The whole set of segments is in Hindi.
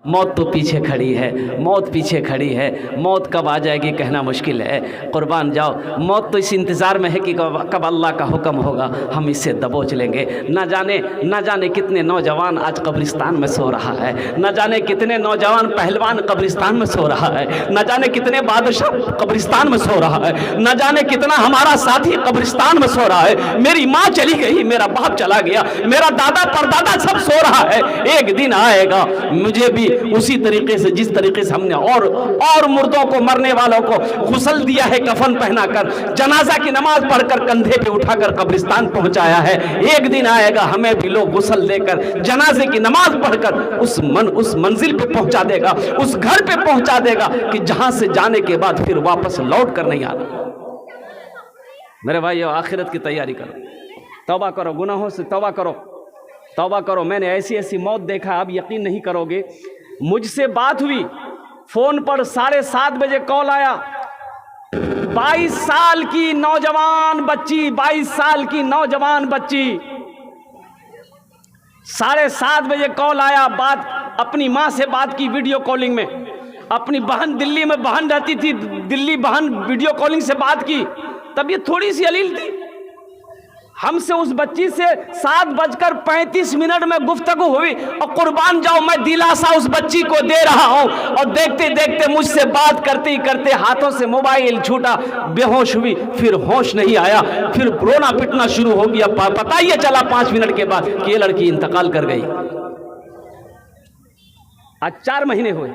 मौत तो पीछे खड़ी है, मौत पीछे खड़ी है, मौत कब आ जाएगी कहना मुश्किल है। कुर्बान जाओ, मौत तो इस इंतज़ार में है कि कब अल्लाह का हुक्म होगा हम इससे दबोच लेंगे। न जाने कितने नौजवान आज कब्रिस्तान में सो रहा है, न जाने कितने नौजवान पहलवान कब्रिस्तान में सो रहा है, न जाने कितने बादशाह कब्रिस्तान में सो रहा है, न जाने कितना हमारा साथी कब्रिस्तान में सो रहा है। मेरी माँ चली गई, मेरा बाप चला गया, मेरा दादा परदादा सब सो रहा है। एक दिन आएगा मुझे भी उसी तरीके से जिस तरीके से हमने और मुर्दों को, मरने वालों को गुस्ल दिया है, कफन पहनाकर, जनाजा की नमाज पढ़कर, कंधे पे उठाकर कब्रिस्तान पहुंचाया है। एक दिन आएगा हमें भी लोग गुस्ल देकर, जनाजे की नमाज पढ़कर उस मंजिल पे पहुंचा देगा, उस घर पे पहुंचा देगा कि जहां से जाने के बाद फिर वापस लौट कर नहीं आना। मेरे भाइयों, आखिरत की तैयारी करो, तौबा करो, गुनाहों से तौबा करो, तौबा करो। मैंने ऐसी ऐसी मौत देखा, आप यकीन नहीं करोगे। मुझसे बात हुई, फोन पर 7:30 बजे कॉल आया, 22 साल की नौजवान बच्ची, 22 साल की नौजवान बच्ची, 7:30 बजे कॉल आया। बात अपनी माँ से बात की वीडियो कॉलिंग में, अपनी बहन दिल्ली में बहन रहती थी, दिल्ली बहन वीडियो कॉलिंग से बात की। तबीयत थोड़ी सी अलील थी, हमसे उस बच्ची से 7:35 में गुफ्तगू हुई। और कुर्बान जाओ, मैं दिलासा उस बच्ची को दे रहा हूं और देखते देखते मुझसे बात करते ही करते हाथों से मोबाइल छूटा, बेहोश हुई, फिर होश नहीं आया, फिर रोना पिटना शुरू हो गया। पता ही चला 5 मिनट के बाद कि ये लड़की इंतकाल कर गई। आज 4 महीने हुए,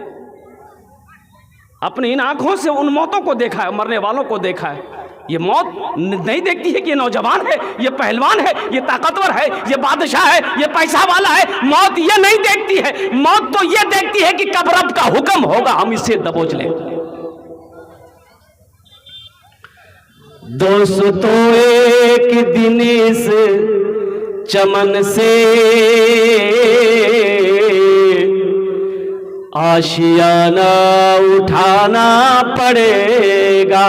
अपनी इन आंखों से उन मौतों को देखा है, मरने वालों को देखा है। ये मौत नहीं देखती है कि ये नौजवान है, ये पहलवान है, ये ताकतवर है, ये बादशाह है, ये पैसा वाला है। मौत ये नहीं देखती है, मौत तो ये देखती है कि कब रब का हुक्म होगा हम इसे दबोच लें। दोस्तों, एक दिन इस चमन से आशियाना उठाना पड़ेगा।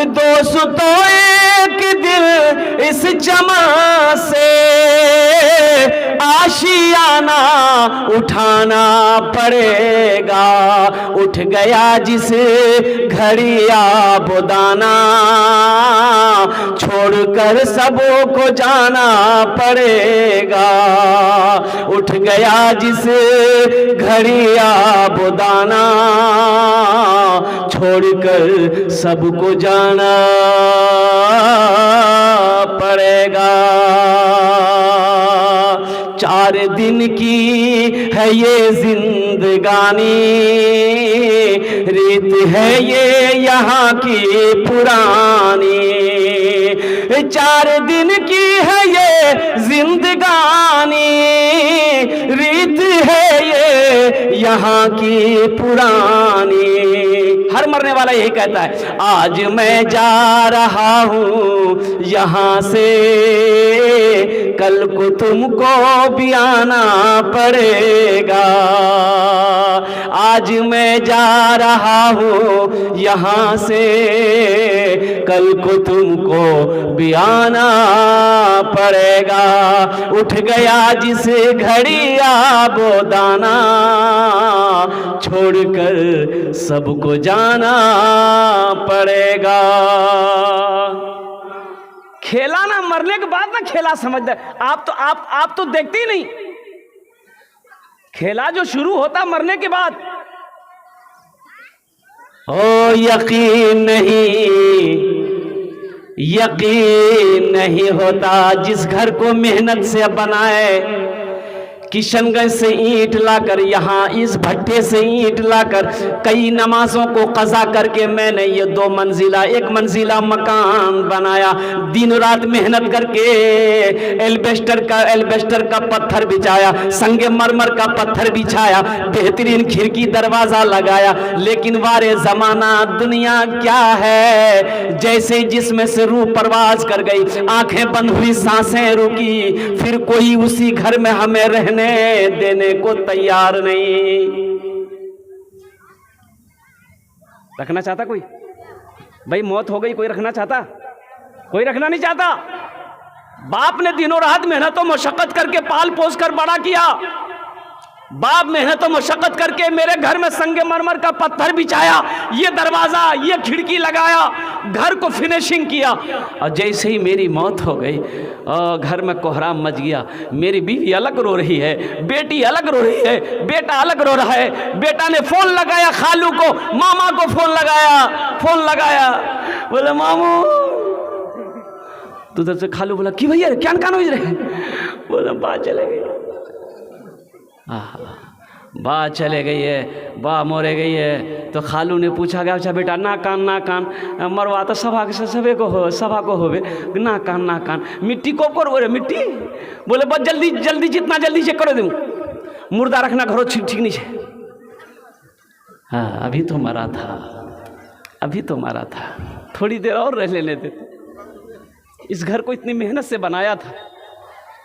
दोस्तों, एक दिल इस चमन से आशियाना उठाना पड़ेगा। उठ गया जिस घड़ी आबोदाना, छोड़कर सबको जाना पड़ेगा। उठ गया जिस घड़ी आबोदाना, छोड़कर सबको जाना पड़ेगा। 4 दिन की है ये जिंदगानी, रीत है ये यहाँ की पुरानी। 4 दिन की है ये जिंदगानी, रीत है ये यहाँ की पुरानी। हर मरने वाला यही कहता है, आज मैं जा रहा हूँ यहाँ से, कल को तुमको भी आना पड़ेगा। आज मैं जा रहा हूँ यहाँ से, कल को तुमको भी आना पड़ेगा। उठ गया जिस घड़ी आबोदाना, छोड़कर सबको जाना पड़ेगा। खेला ना मरने के बाद ना खेला समझते आप तो देखते ही नहीं। खेला जो शुरू होता मरने के बाद। ओ यकीन नहीं होता जिस घर को मेहनत से बनाए। किशनगंज से ईंट लाकर, यहाँ इस भट्टे से ईंट लाकर, कई नमाजों को कज़ा करके मैंने ये 2 मंजिला 1 मंजिला मकान बनाया। दिन रात मेहनत करके एल्बेस्टर का पत्थर बिछाया, संगे मरमर का पत्थर बिछाया, बेहतरीन खिड़की दरवाजा लगाया। लेकिन वारे जमाना दुनिया क्या है, जैसे जिसमें से रूह परवाज कर गई, आंखें बंद हुई, सांसें रुकी, फिर कोई उसी घर में हमें रहने देने को तैयार नहीं। रखना चाहता कोई? भाई मौत हो गई, कोई रखना चाहता? कोई रखना नहीं चाहता। बाप ने दिनों रात मेहनत और मशक्कत करके पाल पोस कर बड़ा किया, बाप मेहनत और मशक्कत करके मेरे घर में संगे मरमर का पत्थर बिछाया, ये दरवाज़ा ये खिड़की लगाया, घर को फिनिशिंग किया, और जैसे ही मेरी मौत हो गई घर में कोहराम मच गया। मेरी बीवी अलग रो रही है, बेटी अलग रो रही है, बेटा अलग रो रहा है। बेटा ने फ़ोन लगाया खालू को, मामा को फ़ोन लगाया, बोले मामू। तो उधर से खालू बोला कि भैया क्या कान हो रहे, बोला बात चले गई, बात चले गई है, बा मोरे गई है। तो खालू ने पूछा गया अच्छा बेटा ना कान मरवा तो सभा को होवे ना कान मिट्टी को बोले मिट्टी, बोले बस जल्दी जितना जल्दी से करो दूँ, मुर्दा रखना घरों ठीक नहीं है। हाँ अभी तो मरा था, थोड़ी देर और रह लेने देते। इस घर को इतनी मेहनत से बनाया था,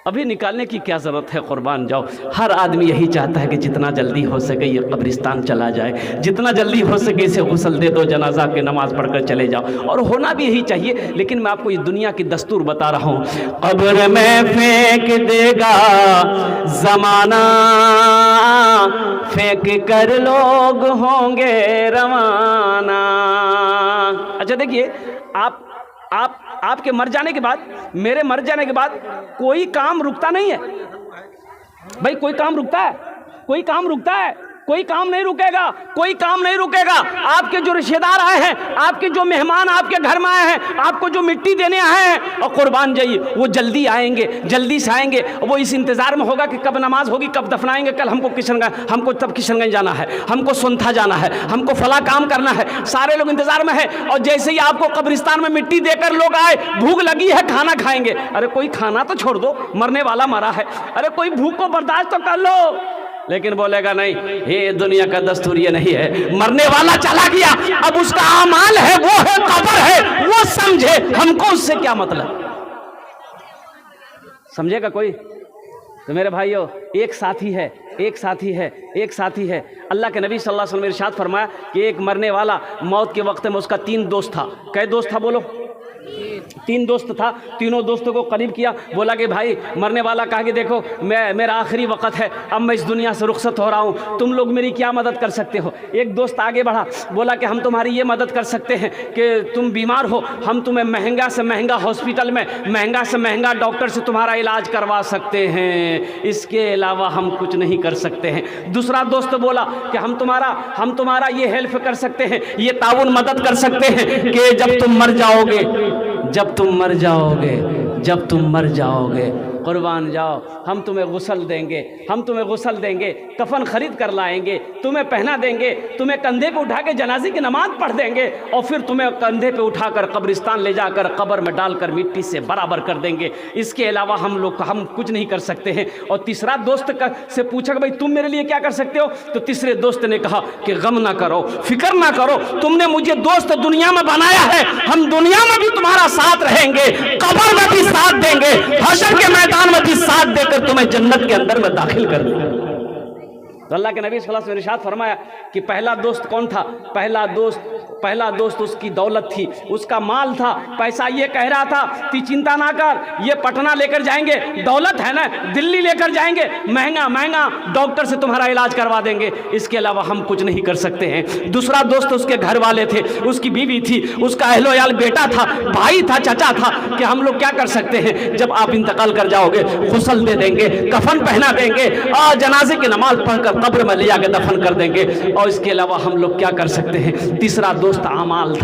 अभी निकालने की क्या ज़रूरत है। कुर्बान जाओ। हर आदमी यही चाहता है कि जितना जल्दी हो सके ये कब्रिस्तान चला जाए, जितना जल्दी हो सके इसे गुस्ल दे दो, जनाजा के नमाज़ पढ़कर चले जाओ, और होना भी यही चाहिए। लेकिन मैं आपको ये दुनिया की दस्तूर बता रहा हूँ। कब्र में फेंक देगा ज़माना, फेंक कर लोग होंगे रवाना। अच्छा देखिए, आपके मर जाने के बाद, मेरे मर जाने के बाद कोई काम रुकता नहीं है भाई। कोई काम रुकता है? कोई काम नहीं रुकेगा। आपके जो रिश्तेदार आए हैं, आपके जो मेहमान आपके घर में आए हैं, आपको जो मिट्टी देने आए हैं, और कुर्बान जाइए वो जल्दी से आएंगे। वो इस इंतज़ार में होगा कि कब नमाज होगी, कब दफनाएंगे, कल हमको किशनगंज जाना है, हमको सोनथा जाना है, हमको फला काम करना है। सारे लोग इंतज़ार में है, और जैसे ही आपको कब्रिस्तान में मिट्टी देकर लोग आए, भूख लगी है खाना खाएंगे। अरे कोई खाना तो छोड़ दो, मरने वाला मरा है, अरे कोई भूख को बर्दाश्त तो कर लो। लेकिन बोलेगा नहीं, ये दुनिया का दस्तूर ये नहीं है। मरने वाला चला गया, अब उसका आमाल है, वो है कब्र है, वो समझे, हमको उससे क्या मतलब। समझेगा कोई? तो मेरे भाइयों, एक साथी है। अल्लाह के नबी सल्लल्लाहु अलैहि वसल्लम ने इरशाद फरमाया कि एक मरने वाला मौत के वक्त में उसका 3 दोस्त था। कै दोस्त था बोलो? 3 दोस्त था। तीनों दोस्तों को करीब किया, बोला कि भाई मरने वाला कहा कि देखो मेरा आखिरी वक्त है, अब मैं इस दुनिया से रुखसत हो रहा हूँ, तुम लोग मेरी क्या मदद कर सकते हो। एक दोस्त आगे बढ़ा, बोला कि हम तुम्हारी ये मदद कर सकते हैं कि तुम बीमार हो, हम तुम्हें महंगा से महंगा हॉस्पिटल में महंगा से महंगा डॉक्टर से तुम्हारा इलाज करवा सकते हैं, इसके अलावा हम कुछ नहीं कर सकते हैं। दूसरा दोस्त बोला कि हम तुम्हारा ये हेल्प कर सकते हैं, ये ताउन मदद कर सकते हैं कि जब तुम मर जाओगे कुर्बान जाओ, हम तुम्हें गुस्ल देंगे, कफन खरीद कर लाएंगे, तुम्हें पहना देंगे, तुम्हें कंधे पे उठा के जनाजे की नमाज पढ़ देंगे, और फिर तुम्हें कंधे पे उठाकर कब्रिस्तान ले जाकर कब्र में डालकर मिट्टी से बराबर कर देंगे। इसके अलावा हम कुछ नहीं कर सकते हैं। और तीसरा दोस्त से पूछा कि भाई तुम मेरे लिए क्या कर सकते हो। तो तीसरे दोस्त ने कहा कि गम ना करो, फिक्र ना करो, तुमने मुझे दोस्त दुनिया में बनाया है, हम दुनिया में भी तुम्हारा साथ रहेंगे, कब्र में भी साथ देंगे, हशर के मैदान में भी साथ देकर तुम्हें जन्नत के अंदर में दाखिल कर देंगे। तो अल्लाह के नबी सल्लल्लाहु अलैहि वसल्लम ने इरशाद फरमाया कि पहला दोस्त कौन था? पहला दोस्त उसकी दौलत थी, उसका माल था, पैसा। ये कह रहा था कि चिंता ना कर, ये पटना लेकर जाएंगे, दौलत है ना, दिल्ली लेकर जाएंगे, महंगा डॉक्टर से तुम्हारा इलाज करवा देंगे, इसके अलावा हम कुछ नहीं कर सकते हैं। दूसरा दोस्त उसके घर वाले थे, उसकी बीवी थी, उसका अहलोयाल बेटा था, भाई था, चाचा था, कि हम लोग क्या कर सकते हैं, जब आप इंतकाल कर जाओगे गुस्ल दे देंगे, कफन पहना देंगे, और जनाजे की नमाज पढ़कर कब्र में ले जाकर दफन कर देंगे, और इसके अलावा हम लोग क्या कर सकते हैं। तीसरा दोस्त आमाल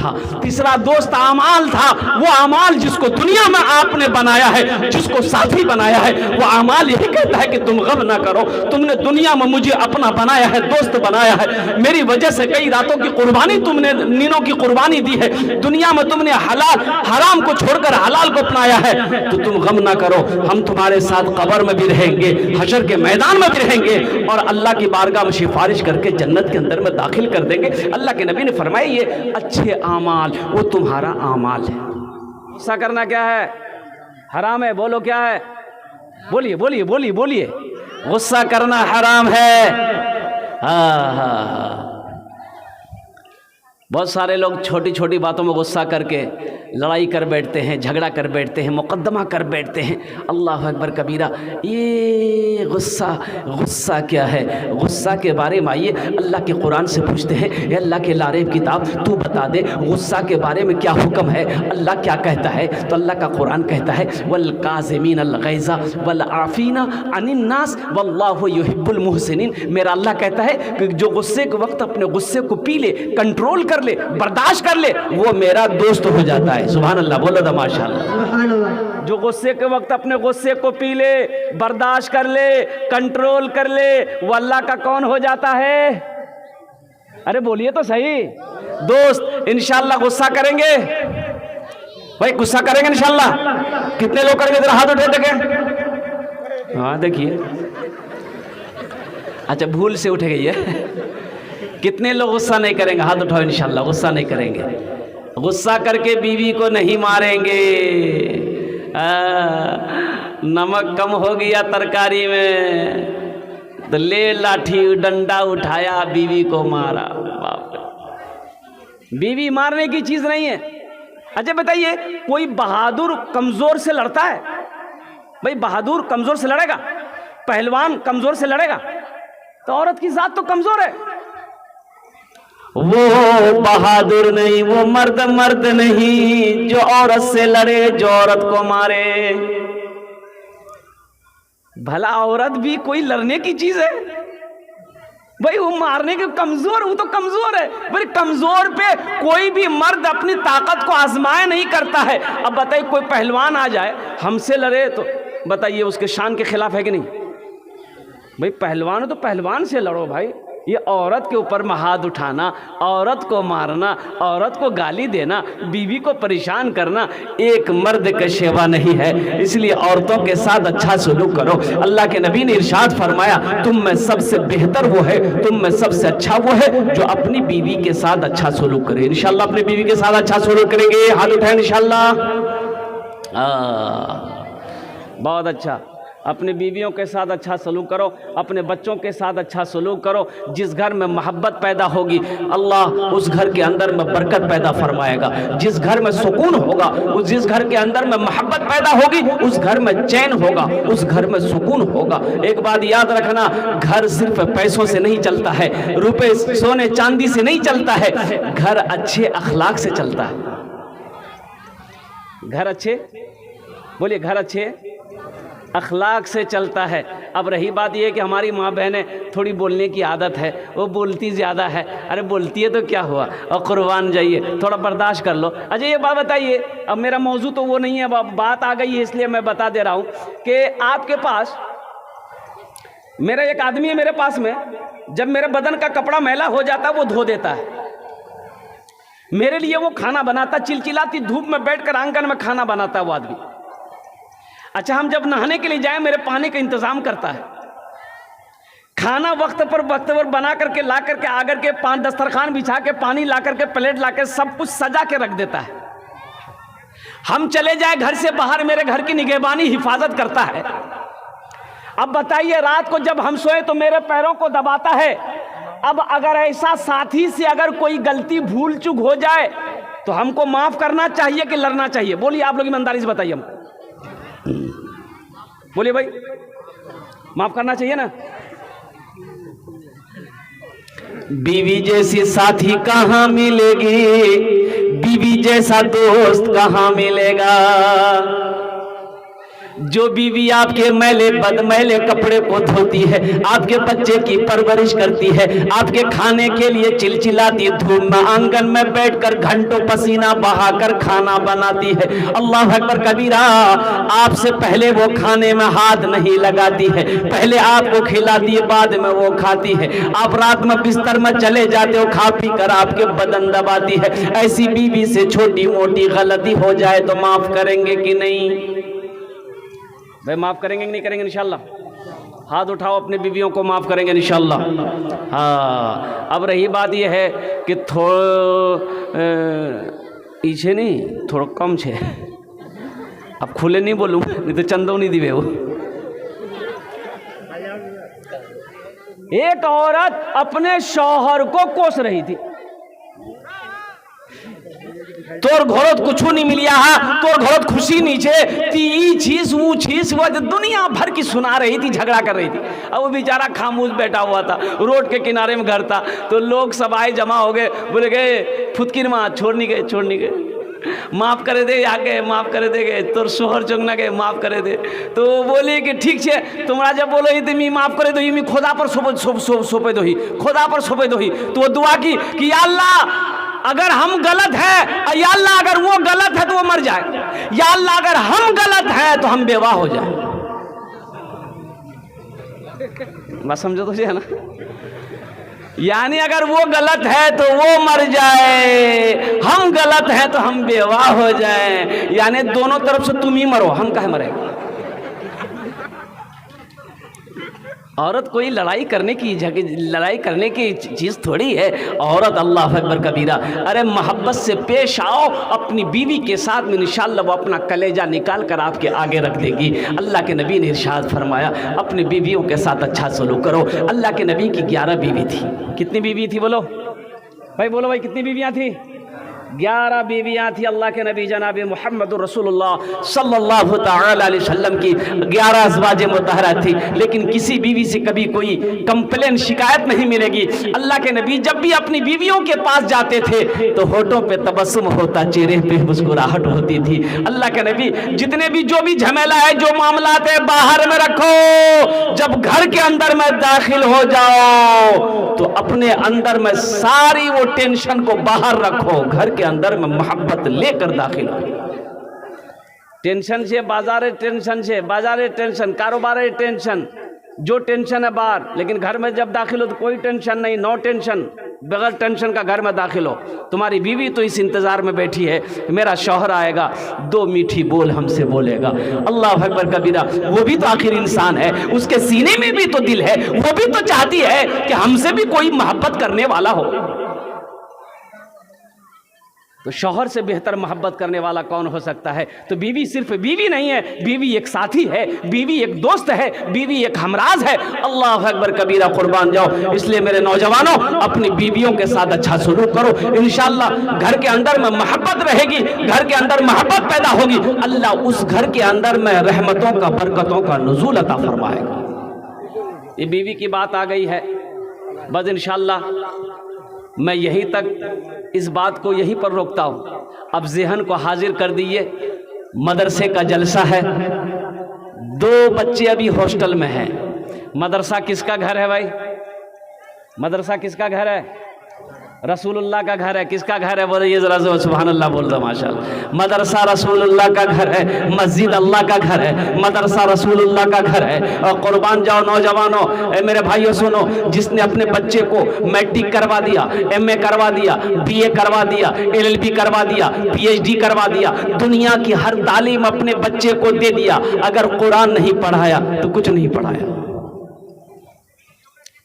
था, वो आमाल जिसको दुनिया में आपने बनाया है, जिसको साथी बनाया है, वो आमाल यही कहता है कि तुम गम ना करो, तुमने दुनिया में मुझे अपना बनाया है, दोस्त बनाया है, मेरी वजह से कई रातों की कुर्बानी तुमने, नींदों की कुर्बानी दी है, दुनिया में तुमने हराम को छोड़कर हलाल को अपनाया है, तो तुम गम ना करो, हम तुम्हारे साथ कब्र में भी रहेंगे, हशर के मैदान में भी रहेंगे, और अल्लाह की बारगाह में सिफारिश करके जन्नत के अंदर में दाखिल कर देंगे। अल्लाह के नबी ने फरमाया ये अच्छे आमाल वो तुम्हारा आमाल है। गुस्सा करना क्या है? हराम है। बोलो क्या है? बोलिए। गुस्सा करना हराम है। हाँ। बहुत सारे लोग छोटी छोटी बातों में गुस्सा करके लड़ाई कर बैठते हैं, झगड़ा कर बैठते हैं, मुकद्दमा कर बैठते हैं। अल्लाह अकबर कबीरा। ये गुस्सा क्या है? गुस्सा के बारे में आइए अल्लाह के कुरान से पूछते हैं, ये अल्लाह के लारेब किताब तू बता दे गुस्सा के बारे में क्या हुक्म है, अल्लाह क्या कहता है? तो अल्लाह का कुरान कहता है वल काज़िमीन अल गैज़ा वल आफ़ीना अनिन नास वल्लाहु युहिब्बुल मुहसिनीन। मेरा अल्लाह कहता है कि जो गुस्से के वक्त अपने गुस्से को पी ले, कंट्रोल कर ले, बर्दाश्त कर ले, वो मेरा दोस्त हो जाता है। सुभान अल्लाह, बोलो तो माशाअल्लाह। जो गुस्से के वक्त अपने गुस्से को पी ले, बर्दाश्त कर ले, कंट्रोल कर ले, वो अल्लाह का कौन हो जाता है? अरे बोलिए तो सही दोस्त। इंशाअल्लाह गुस्सा करेंगे भाई, गुस्सा करेंगे इंशाअल्लाह। कितने लोग करेंगे? जरा हाथ उठे देखें। हाँ देखिए, अच्छा भूल से उठ गई है। कितने लोग गुस्सा नहीं करेंगे? हाथ उठाओ। इंशाअल्लाह गुस्सा नहीं करेंगे। गुस्सा करके बीवी को नहीं मारेंगे। नमक कम हो गया तरकारी में तो ले लाठी डंडा उठाया, बीवी को मारा। बाप रे, बीवी मारने की चीज नहीं है। अच्छा बताइए, कोई बहादुर कमजोर से लड़ता है? भाई बहादुर कमजोर से लड़ेगा? पहलवान कमजोर से लड़ेगा? तो औरत की जात तो कमजोर है। वो बहादुर नहीं, वो मर्द नहीं जो औरत से लड़े, जो औरत को मारे। भला औरत भी कोई लड़ने की चीज है? भाई वो मारने के कमजोर, वो तो कमजोर है। भाई कमजोर पे कोई भी मर्द अपनी ताकत को आजमाया नहीं करता है। अब बताइए कोई पहलवान आ जाए हमसे लड़े तो बताइए उसके शान के खिलाफ है कि नहीं? भाई पहलवान हो तो पहलवान से लड़ो भाई। ये औरत के ऊपर हाथ उठाना, औरत को मारना, औरत को गाली देना, बीवी को परेशान करना एक मर्द का सेवा नहीं है। इसलिए औरतों के साथ अच्छा सलूक करो। अल्लाह के नबी ने इरशाद फरमाया, तुम में सबसे बेहतर वो है, तुम में सबसे अच्छा वो है जो अपनी बीवी के साथ अच्छा सलूक करे। इंशाल्लाह अपनी बीवी के साथ अच्छा सलूक करेंगे। हाथ उठाएं इंशाल्लाह। बहुत अच्छा। अपने बीवियों के साथ अच्छा सलूक करो, अपने बच्चों के साथ अच्छा सलूक करो। जिस घर में मोहब्बत पैदा होगी अल्लाह उस घर के अंदर में बरकत पैदा फरमाएगा। जिस घर में सुकून होगा, जिस घर के अंदर में मोहब्बत पैदा होगी उस घर में चैन होगा, उस घर में सुकून होगा। एक बात याद रखना, घर सिर्फ पैसों से नहीं चलता है, रुपए सोने चांदी से नहीं चलता है, घर अच्छे अखलाक से चलता है। घर अच्छे, बोलिए, घर अच्छे अखलाक से चलता है। अब रही बात यह कि हमारी माँ बहनें थोड़ी बोलने की आदत है, वो बोलती ज़्यादा है। अरे बोलती है तो क्या हुआ, और कुर्बान जाइए, थोड़ा बर्दाश्त कर लो। अच्छा ये बात बताइए, अब मेरा मौजू तो वो नहीं है, अब बात आ गई है इसलिए मैं बता दे रहा हूँ कि आपके पास मेरा एक आदमी है मेरे पास में, जब मेरे बदन का कपड़ा मैला हो जाता है वो धो देता है मेरे लिए। वो खाना बनाता, चिलचिलाती धूप में बैठकर आंगन में खाना बनाता है वो आदमी। अच्छा हम जब नहाने के लिए जाएं मेरे पानी का इंतजाम करता है, खाना वक्त पर बना करके ला करके आकर के दस्तरखान बिछा के पानी ला करके प्लेट ला के सब कुछ सजा के रख देता है। हम चले जाए घर से बाहर, मेरे घर की निगहबानी हिफाजत करता है। अब बताइए रात को जब हम सोए तो मेरे पैरों को दबाता है। अब अगर ऐसा साथी से अगर कोई गलती भूल चूक हो जाए तो हमको माफ करना चाहिए कि लड़ना चाहिए? बोलिए आप लोग ईमानदारी से बताइए हमको, बोलिए भाई, माफ करना चाहिए ना? बीवी जैसी साथी कहाँ मिलेगी, बीवी जैसा दोस्त कहाँ मिलेगा? जो बीवी आपके मैले बदमैले कपड़े को धोती है, आपके बच्चे की परवरिश करती है, आपके खाने के लिए चिलचिलाती धूप में आंगन में बैठकर घंटों पसीना बहाकर खाना बनाती है, अल्लाह अकबर कबीरा, आपसे पहले वो खाने में हाथ नहीं लगाती है, पहले आपको खिलाती है, बाद में वो खाती है। आप रात में बिस्तर में चले जाते हो, खा पी कर आपके बदन दबाती है। ऐसी बीवी से छोटी मोटी गलती हो जाए तो माफ करेंगे कि नहीं? भाई माफ करेंगे कि नहीं करेंगे? इंशाल्लाह हाथ उठाओ, अपने बीवियों को माफ करेंगे इंशाल्लाह। हाँ, अब रही बात यह है कि थोड़ा पीछे नहीं, थोड़ा कम छे। अब खुले नहीं बोलूँ नहीं तो चंदो नहीं दिवे वो। एक औरत अपने शौहर को कोस रही थी, तोर घरोत कुछ नहीं मिलिया है, तोर घरोत खुशी नहीं छे, ती चीज वो चीज वो दुनिया भर की सुना रही थी, झगड़ा कर रही थी। अब वो बेचारा खामोश बैठा हुआ था, रोड के किनारे में घर था, तो लोग सब आए जमा हो गए, बोले गए फुतकिर माँ छोड़नी गए माफ करे दे, आगे माफ करे दे गए तोर शोहर चंगना के माफ करे दे। तो बोले कि ठीक है तुम्हारा जब बोलो ही तुम माफ करे दो, मी खुदा पर सौंपे दो ही, खुदा पर सौंपे दो ही। तो वो दुआ की कि या अल्लाह अगर हम गलत है, या अल्लाह अगर वो गलत है तो वो मर जाए, या अल्लाह अगर हम गलत है तो हम बेवाह हो जाए। बात समझो तो है ना, यानी अगर वो गलत है तो वो मर जाए, हम गलत हैं तो हम बेवाह हो जाए, यानी दोनों तरफ से तुम ही मरो, हम काहे मरेंगे। औरत कोई लड़ाई करने की चीज़ थोड़ी है। औरत अल्लाह अकबर कबीरा, अरे मोहब्बत से पेश आओ अपनी बीवी के साथ में, इंशाअल्लाह वो अपना कलेजा निकाल कर आपके आगे रख देगी। अल्लाह के नबी ने इरशाद फरमाया अपनी बीवियों के साथ अच्छा सलूक करो। अल्लाह के नबी की 11 बीवी थी। कितनी बीवी थी बोलो भाई, कितनी बीवियाँ थी? 11 बीवियाँ थी अल्लाह के नबी जनाब मोहम्मद रसूलुल्लाह सल्लल्लाहु तआला अलैहि वसल्लम की 11 अज़वाज मुतहरा थी। लेकिन किसी बीवी से कभी कोई कंप्लेन शिकायत नहीं मिलेगी। अल्लाह के नबी जब भी अपनी बीवियों के पास जाते थे तो होठों पे तबस्सुम होता, चेहरे पे मुस्कुराहट होती थी। अल्लाह के नबी जितने भी जो भी झमेला है, जो मामला है, बाहर में रखो, जब घर के अंदर में दाखिल हो जाओ तो अपने अंदर में सारी वो टेंशन को बाहर रखो, घर के अंदर में मोहब्बत लेकर दाखिल हो। टेंशन से बाजारे, टेंशन से बाजारे, टेंशन कारोबार टेंशन, जो टेंशन है बाहर, लेकिन घर में जब दाखिल हो तो कोई टेंशन नहीं, नो टेंशन, बगैर टेंशन का घर में दाखिल हो। तुम्हारी बीवी तो इस इंतजार में बैठी है मेरा शौहर आएगा, 2 मीठी बोल हमसे बोलेगा। अल्लाह अकबर कबीरा, वो भी तो आखिर इंसान है, उसके सीने में भी तो दिल है, वो भी तो चाहती है कि हमसे भी कोई मोहब्बत करने वाला हो। तो शौहर से बेहतर मोहब्बत करने वाला कौन हो सकता है? तो बीवी सिर्फ बीवी नहीं है, बीवी एक साथी है, बीवी एक दोस्त है, बीवी एक हमराज है। अल्लाह अकबर कबीरा, कुर्बान जाओ। इसलिए मेरे नौजवानों अपनी बीवियों के साथ अच्छा सलूक करो, इंशाअल्लाह घर के अंदर में मोहब्बत रहेगी, घर के अंदर मोहब्बत पैदा होगी, अल्लाह उस घर के अंदर में रहमतों का, बरकतों का नुज़ूल अता फरमाएगा। ये बीवी की बात आ गई है, बस इंशाअल्लाह मैं यहीं तक इस बात को यहीं पर रोकता हूँ। अब ज़हन को हाजिर कर दिए, मदरसे का जलसा है, 2 बच्चे अभी हॉस्टल में हैं। मदरसा किसका घर है भाई? मदरसा किसका घर है? रसूलुल्लाह का घर है। किसका घर है? बोले ये जरा सुभान अल्लाह बोल दो माशाअल्लाह। मदरसा रसूलुल्लाह का घर है, मस्जिद अल्लाह का घर है, मदरसा रसूलुल्लाह का घर है। और कुर्बान जाओ नौजवानों, मेरे भाइयों सुनो, जिसने अपने बच्चे को मैट्रिक करवा दिया, MA करवा दिया, BA करवा दिया, LLB करवा दिया, PhD करवा दिया, दुनिया की हर तालीम अपने बच्चे को दे दिया, अगर कुरान नहीं पढ़ाया तो कुछ नहीं पढ़ाया।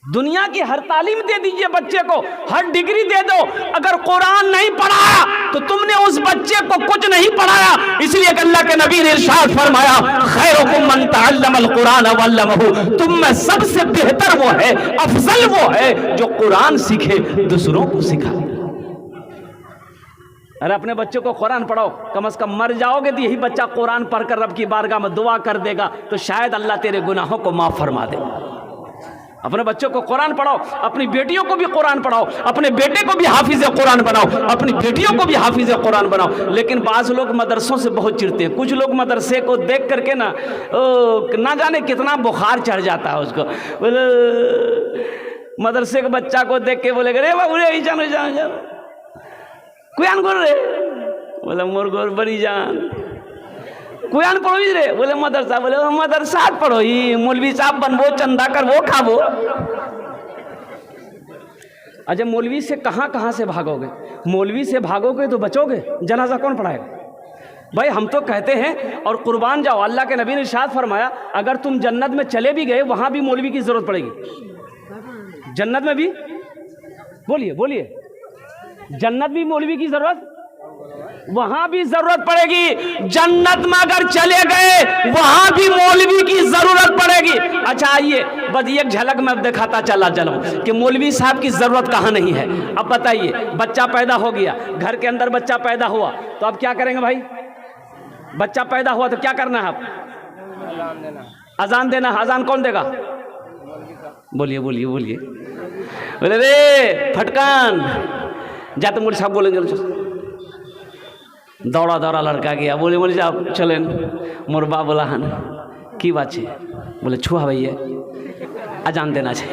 दुनिया की हर तालीम दे दीजिए बच्चे को, हर डिग्री दे दो, अगर कुरान नहीं पढ़ाया तो तुमने उस बच्चे को कुछ नहीं पढ़ाया। इसलिए अल्लाह के नबी ने इरशाद फरमाया खैरुकुम मन तअल्लमल कुरान व अल्लमहु, तुम में सबसे बेहतर वो है, अफजल वो है जो कुरान सीखे, दूसरों को सिखाए। अरे अपने बच्चों को कुरान पढ़ाओ, कम से कम मर जाओगे तो यही बच्चा कुरान पढ़कर रब की बारगाह में दुआ कर देगा तो शायद अल्लाह तेरे गुनाहों को माफ फरमा दे। अपने बच्चों को कुरान पढ़ाओ, अपनी बेटियों को भी कुरान पढ़ाओ, अपने बेटे को भी हाफिज कुरान बनाओ, अपनी बेटियों को भी हाफिज कुरान बनाओ। लेकिन बाज़ लोग मदरसों से बहुत चिढ़ते हैं। कुछ लोग मदरसे को देख करके ना जाने कितना बुखार चढ़ जाता है उसको। बोले मदरसे के बच्चा को देख के बोले रे बाबू रे जान कुरान गोर रे, बोले मोर गोर बड़ी जान कुरान पढ़ो रे, बोले मदरसा, बोले मदरसा पढ़ो ही, मौलवी साहब बनबो, चंदा कर वो खाबो। अच्छा मौलवी से कहाँ से भागोगे? मौलवी से भागोगे तो बचोगे, जनाजा कौन पढ़ाएगा? भाई हम तो कहते हैं, और कुर्बान जाओ अल्लाह के नबी ने इरशाद फरमाया अगर तुम जन्नत में चले भी गए वहां भी मौलवी की जरूरत पड़ेगी। जन्नत में भी बोलिए जन्नत भी मौलवी की जरूरत। वहां भी जरूरत पड़ेगी। जन्नत में अगर चले गए वहां भी मौलवी की जरूरत पड़ेगी। अच्छा आइए बस एक झलक में दिखाता चला चलूं कि मौलवी साहब की जरूरत कहां नहीं है। अब बताइए, बच्चा पैदा हो गया, घर के अंदर बच्चा पैदा हुआ, तो अब क्या करेंगे भाई? बच्चा पैदा हुआ तो क्या करना है? अब अजान देना। अजान कौन देगा? बोलिए बोलिए बोलिए। बोले रे फटकान जा, तो मौलवी साहब बोलेंगे। दौड़ा दौड़ा लड़का गया, बोले मौलवी साहब चलें मोर बा बोला हन की बात है? बोले छुआ भैया अजान देना है।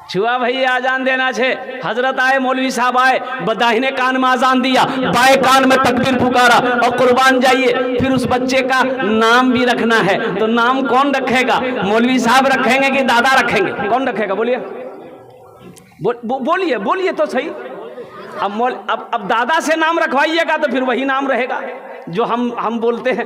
छुआ भैया अजान देना छे। हजरत आए, मौलवी साहब आए, दाहिने कान में अजान दिया, बाएं कान में तकबीर पुकारा और कुर्बान जाइए। फिर उस बच्चे का नाम भी रखना है, तो नाम कौन रखेगा? मौलवी साहब रखेंगे कि दादा रखेंगे? कौन रखेगा? बोलिए बोलिए बोलिए तो सही। अब दादा से नाम रखवाइएगा तो फिर वही नाम रहेगा जो हम बोलते हैं।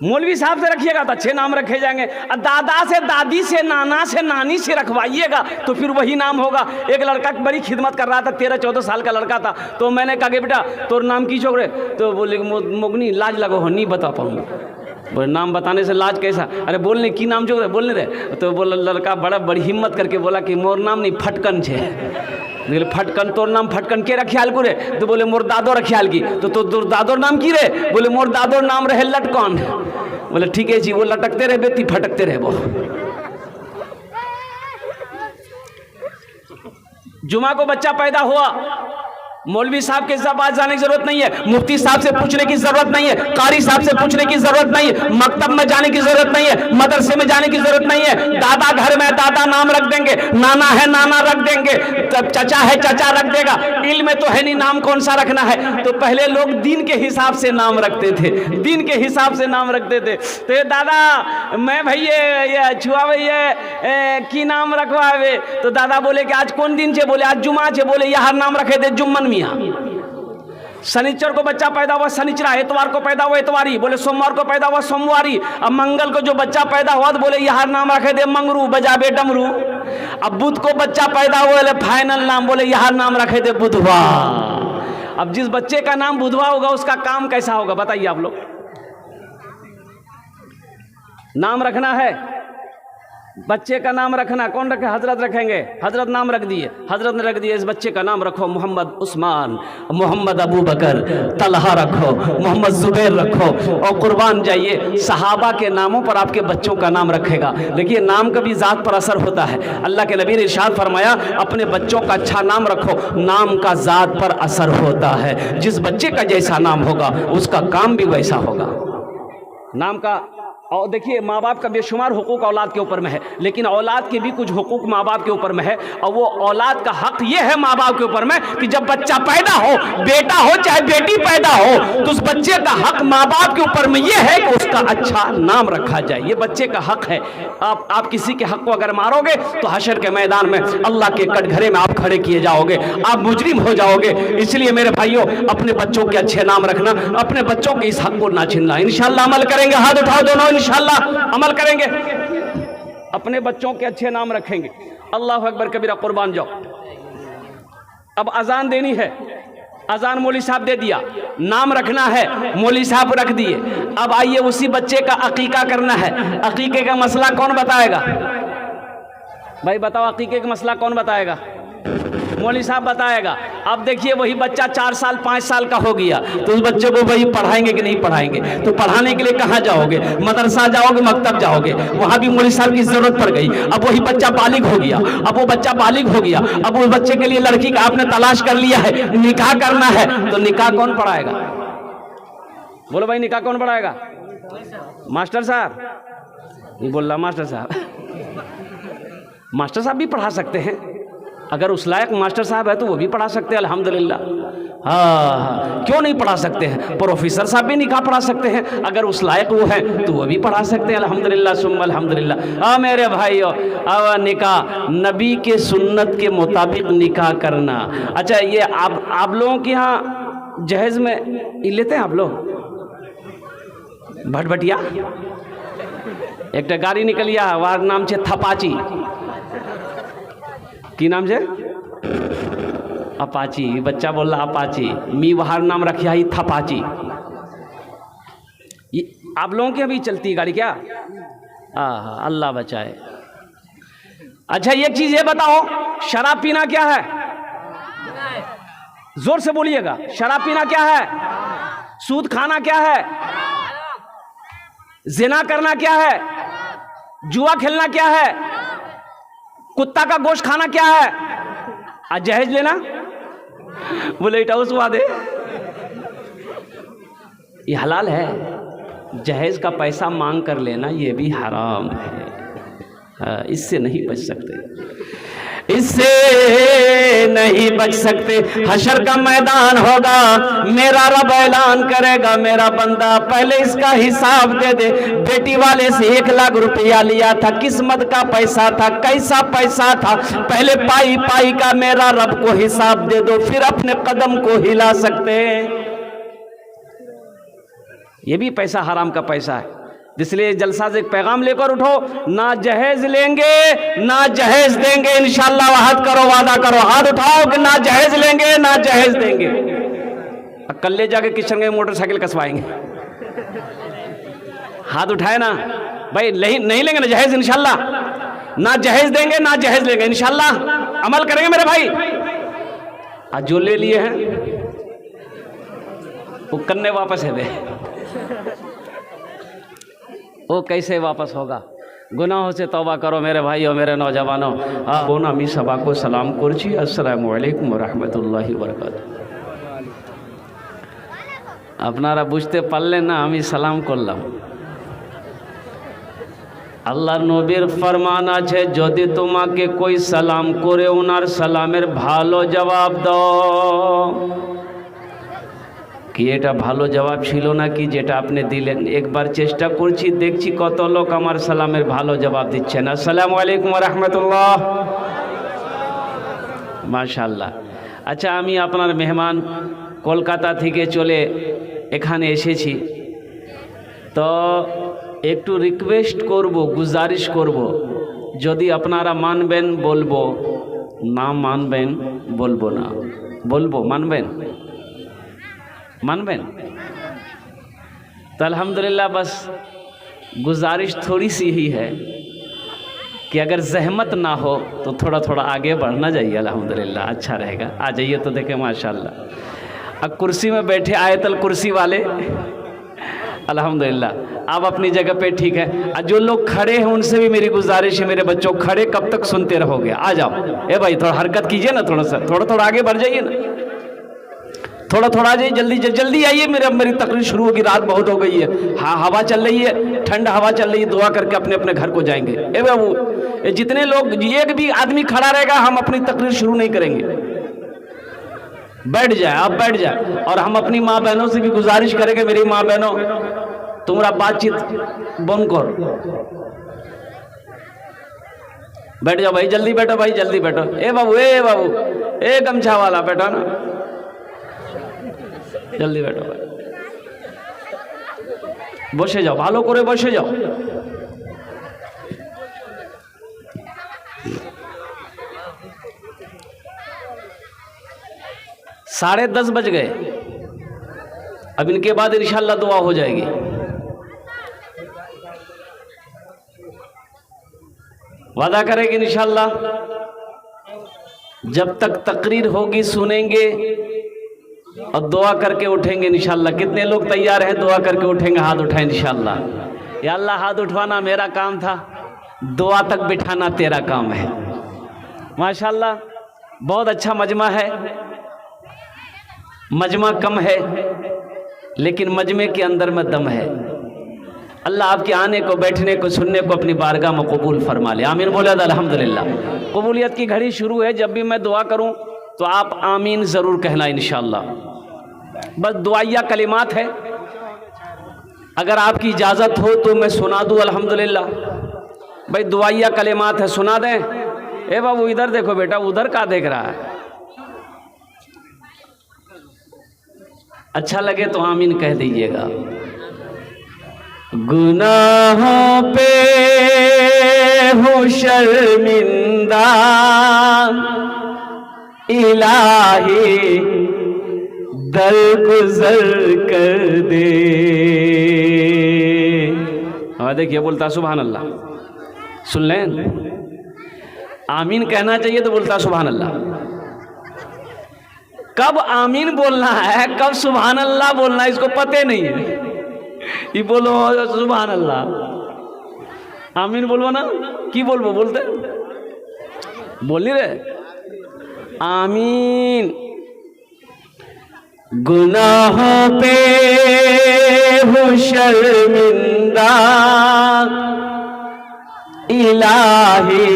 मौलवी साहब से रखिएगा तो अच्छे नाम रखे जाएंगे। और दादा से, दादी से, नाना से, नानी से रखवाइएगा तो फिर वही नाम होगा। एक लड़का बड़ी खिदमत कर रहा था, 13-14 साल का लड़का था, तो मैंने कहा कि बेटा तोर नाम की छोकरे? तो बोले मोगनी लाज लगो हो, नहीं बता पाऊंगा। बोले नाम बताने से लाज कैसा? अरे बोलने की नाम जो बोलने रहे। तो बोला लड़का बड़ी हिम्मत करके बोला कि मोर नाम नहीं फटकन छे। फटकन तोर नाम फटकन के रखियाल को रे? तो बोले मोर दादो रखियाल की। तो तोर दादोर नाम की रे? बोले मोर दादोर नाम रहे लटकन। बोले ठीक है जी, वो लटकते रहे बेटी फटकते रहे। वो जुमा को बच्चा पैदा हुआ, मौलवी साहब के पास जाने की जरूरत नहीं है, मुफ्ती साहब से पूछने की जरूरत नहीं है, कारी साहब से पूछने की जरूरत नहीं है, मकतब में जाने की जरूरत नहीं है, मदरसे में जाने की जरूरत नहीं है। दादा घर में दादा नाम रख देंगे, नाना है नाना रख देंगे, चचा है चचा रख देगा। इल्म में तो है नहीं नाम कौन सा रखना है। तो पहले लोग दीन के हिसाब से नाम रखते थे, दीन के हिसाब से नाम रखते थे। तो ये दादा मैं भैया छुआ भैया की नाम रखवावे? तो दादा बोले कि आज कौन दिन छे? बोले आज जुमा छे। बोले यार नाम रखे थे जुम्मन मियाँ। शनिचर को बच्चा पैदा हुआ शनिचरा, एतवार को पैदा हुआ एतवारी, बोले सोमवार को पैदा हुआ सोमवारी। अब मंगल को जो बच्चा पैदा हुआ तो बोले यार नाम रखे दे मंगरू, बजाबे डमरू। अब बुध को बच्चा पैदा हुआ, फाइनल नाम बोले यार नाम रखे दे बुधवा। अब जिस बच्चे का नाम बुधवा होगा उसका काम कैसा होगा बताइए आप लोग? नाम रखना है, बच्चे का नाम रखना, कौन रखे? हजरत रखेंगे। हजरत नाम रख दिए, हजरत ने रख दिए इस बच्चे का नाम रखो मोहम्मद उस्मान, मोहम्मद अबू बकर, तलहा रखो, मोहम्मद जुबैर रखो। और कुर्बान जाइए, सहाबा के नामों पर आपके बच्चों का नाम रखेगा। देखिए नाम का भी ज़ात पर असर होता है। अल्लाह के नबी ने इरशाद फरमाया अपने बच्चों का अच्छा नाम रखो, नाम का ज़ात पर असर होता है। जिस बच्चे का जैसा नाम होगा उसका काम भी वैसा होगा। नाम का और देखिए माँ बाप का बेशुमार हुकूक औलाद के ऊपर में है, लेकिन औलाद के भी कुछ हुकूक माँ बाप के ऊपर में है। और वो औलाद का हक ये है माँ बाप के ऊपर में कि जब बच्चा पैदा हो, बेटा हो चाहे बेटी पैदा हो, तो उस बच्चे का हक माँ बाप के ऊपर में ये है कि उसका अच्छा नाम रखा जाए। ये बच्चे का हक है। आप किसी के हक को अगर मारोगे तो हशर के मैदान में अल्लाह के कटघरे में आप खड़े किए जाओगे, आप मुजरिम हो जाओगे। इसलिए मेरे भाइयों अपने बच्चों के अच्छे नाम रखना, अपने बच्चों के इस हक को ना छीनना। इंशाअल्लाह अमल करेंगे, हाथ उठाओ दोनों, इंशाअल्लाह अमल करेंगे, अपने बच्चों के अच्छे नाम रखेंगे। अल्लाह अकबर कबीरा, कुर्बान जाओ। अब अजान देनी है, अजान मौलवी साहब दे दिया, नाम रखना है मौलवी साहब रख दिए। अब आइए उसी बच्चे का अकीका करना है। अकीके का मसला कौन बताएगा भाई? बताओ अकीके का मसला कौन बताएगा? मौलवी साहब बताएगा। अब देखिए वही बच्चा 4 साल 5 साल का हो गया तो उस बच्चे को वही पढ़ाएंगे कि नहीं पढ़ाएंगे? तो पढ़ाने के लिए कहाँ जाओगे? मदरसा जाओगे, मकतब जाओगे, वहां भी मौलवी साहब की जरूरत पड़ गई। अब वही बच्चा बालिग हो गया, अब वो बच्चा बालिग हो गया, अब उस बच्चे के लिए लड़की का आपने तलाश कर लिया है, निकाह करना है, तो निकाह कौन पढ़ाएगा? बोलो भाई निकाह कौन पढ़ाएगा? मास्टर साहब नहीं बोल रहा, मास्टर साहब। मास्टर साहब भी पढ़ा सकते हैं, अगर उस लायक मास्टर साहब है तो वो भी पढ़ा सकते हैं, अल्हम्दुलिल्लाह। हाँ, क्यों नहीं पढ़ा सकते हैं? प्रोफेसर साहब भी निकाह पढ़ा सकते हैं, अगर उस लायक वो है तो वो भी पढ़ा सकते हैं, अल्हम्दुलिल्लाह सुम्मा अल्हम्दुलिल्लाह। हाँ मेरे भाइयों, अब निकाह नबी के सुन्नत के मुताबिक निकाह करना। अच्छा ये आप लोगों के यहाँ जहेज में लेते हैं आप लोग भटभटिया? एक गाड़ी निकलिया, वार नाम छे थपाची। की नाम छे? अपाची, बच्चा बोल रहा अपाची, मी वहार नाम रखिया ही थपाची। आप लोगों की अभी चलती गाड़ी क्या? हाँ, अल्लाह बचाए। अच्छा एक चीज ये बताओ, शराब पीना क्या है? जोर से बोलिएगा, शराब पीना क्या है? सूद खाना क्या है? जिना करना क्या है? जुआ खेलना क्या है? कुत्ता का गोश्त खाना क्या है? आज जहेज लेना, बोले इटाऊ स्वाद है, ये हलाल है। जहेज का पैसा मांग कर लेना ये भी हराम है। इससे नहीं बच सकते, इससे नहीं बच सकते। हशर का मैदान होगा, मेरा रब ऐलान करेगा, मेरा बंदा पहले इसका हिसाब दे दे। बेटी वाले से 1 लाख रुपया लिया था, किस्मत का पैसा था, कैसा पैसा था, पहले पाई पाई का मेरा रब को हिसाब दे दो, फिर अपने कदम को हिला सकते हैं। ये भी पैसा हराम का पैसा है। इसलिए जलसा से एक पैगाम लेकर उठो, ना जहेज लेंगे ना जहेज देंगे, इंशाअल्लाह वाहद करो, वादा करो, हाथ उठाओ कि ना जहेज लेंगे ना जहेज देंगे। कल ले जाके किशन गंज मोटरसाइकिल कसवाएंगे। हाथ उठाए ना भाई, नहीं लेंगे ना जहेज, इंशाअल्लाह ना जहेज देंगे ना जहेज लेंगे, इंशाअल्लाह अमल करेंगे मेरे भाई। आज जो ले लिए हैं वो करने वापस है वे, वो कैसे वापस होगा? गुनाहों से तौबा करो मेरे भाइयों, मेरे नौजवानों। আমি সবাইকে সালাম করছি, আসসালামু আলাইকুম ওয়া রাহমাতুল্লাহি ওয়া বারাকাতুহু। আপনারা বুঝতে পারলেন না আমি সালাম করলাম। আল্লাহর নবীর ফরমান আছে, যদি তোমাকে कोई সালাম করে ওনার সালামের ভালো জবাব দাও। কি এটা ভালো জবাব ছিল নাকি যেটা আপনি দিলেন? একবার চেষ্টা করছি, দেখছি কত লোক আমার সালামের ভালো জবাব দিচ্ছেন। আসসালামু আলাইকুম ওয়া রাহমাতুল্লাহ, মাশাআল্লাহ। আচ্ছা আমি আপনার মেহমান, কলকাতা থেকে চলে এখানে এসেছি, তো একটু রিকোয়েস্ট করব, গুজারিশ করব, যদি আপনারা মানবেন বলবো, না মানবেন বলবো না। বলবো, মানবেন? मानबेन? तो अल्हम्दुलिल्लाह बस गुजारिश थोड़ी सी ही है कि अगर जहमत ना हो तो थोड़ा थोड़ा आगे बढ़ना चाहिए। अल्हम्दुलिल्लाह अच्छा रहेगा। आ जाइए तो देखें माशाल्लाह, अब कुर्सी में बैठे आयतल कुर्सी वाले, अल्हम्दुलिल्लाह आप अपनी जगह पे ठीक है। और जो लोग खड़े हैं उनसे भी मेरी गुजारिश है, मेरे बच्चों खड़े कब तक सुनते रहोगे? आ जाओ, ए भाई थोड़ा हरकत कीजिए ना, थोड़ा आगे बढ़ जाइए ना, थोड़ा आ जाइए, जल्दी आइए। मेरी तकरीर शुरू होगी, रात बहुत हो गई है। हाँ हवा चल रही है, ठंड हवा चल रही है, दुआ करके अपने अपने घर को जाएंगे। ए बाबू, जितने लोग, एक भी आदमी खड़ा रहेगा हम अपनी तकरीर शुरू नहीं करेंगे। बैठ जाए, आप बैठ जाए। और हम अपनी माँ बहनों से भी गुजारिश करेंगे, मेरी माँ बहनों तुम्हारा बातचीत बंद करो, बैठ जाओ भाई, जल्दी बैठो भाई, जल्दी बैठो। ए बाबू, ए गमछा वाला बैठो ना, जल्दी बैठो भाई, বসে যাও, ভালো করে বসে যাও। साढ़े 10 बज गए, अब इनके बाद इंशाल्लाह दुआ हो जाएगी। वादा करेंगे इंशाल्लाह, जब तक तकरीर होगी सुनेंगे और दुआ करके उठेंगे इंशाल्लाह। कितने लोग तैयार हैं दुआ करके उठेंगे? हाथ उठाएं इंशाल्लाह। या अल्लाह, हाथ उठवाना मेरा काम था, दुआ तक बिठाना तेरा काम है। माशाल्लाह बहुत अच्छा मजमा है। मजमा कम है लेकिन मजमे के अंदर में दम है। अल्लाह आपके आने को, बैठने को, सुनने को अपनी बारगाह में कबूल फरमा ले। आमीन बोले अल्हम्दुलिल्लाह। कबूलियत की घड़ी शुरू है, जब भी मैं दुआ करूं तो आप आमीन ज़रूर कहना इंशाअल्लाह। बस दुआया कलिमात है, अगर आपकी इजाज़त हो तो मैं सुना दूँ अल्हम्दुलिल्लाह। भाई दुआया कलिमात है, सुना दें। ए बाबू इधर देखो बेटा, उधर का देख रहा है? अच्छा लगे तो आमीन कह दीजिएगा। गुनाहों पे हो शर्मिंदा, इलाही दरगुजर कर दे। हाँ देखिए बोलता सुभान अल्लाह, सुन लें, आमीन कहना चाहिए तो बोलता सुभान अल्लाह। कब आमीन बोलना है कब सुभान अल्लाह बोलना है इसको पते नहीं है। ये बोलो सुभान अल्लाह, आमीन बोलबो ना, की बोलबो, बोलते बोल नहीं रहे आमीन। गुनाहों पे हूँ शर्मिंदा इलाही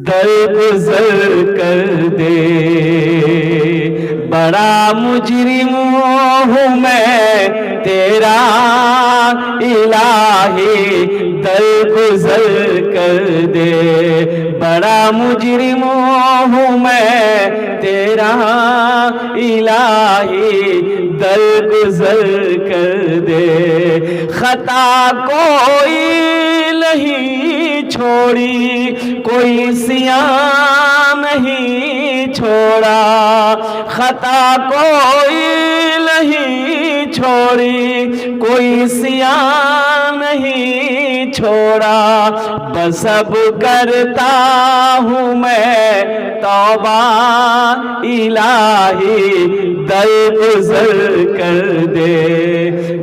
दरगुजर कर दे। बड़ा मुजरिम हूँ मैं तेरा इलाही दरगुजर कर दे। बड़ा मुजरिम हूँ मैं तेरा इलाही दरगुजर कर दे। खता कोई नहीं छोड़ी कोई सियान नहीं छोड़ा। खता कोई नहीं छोड़ी कोई सियान नहीं छोड़ा। बस अब करता हूँ मैं तौबा इलाही दरगुजर कर दे।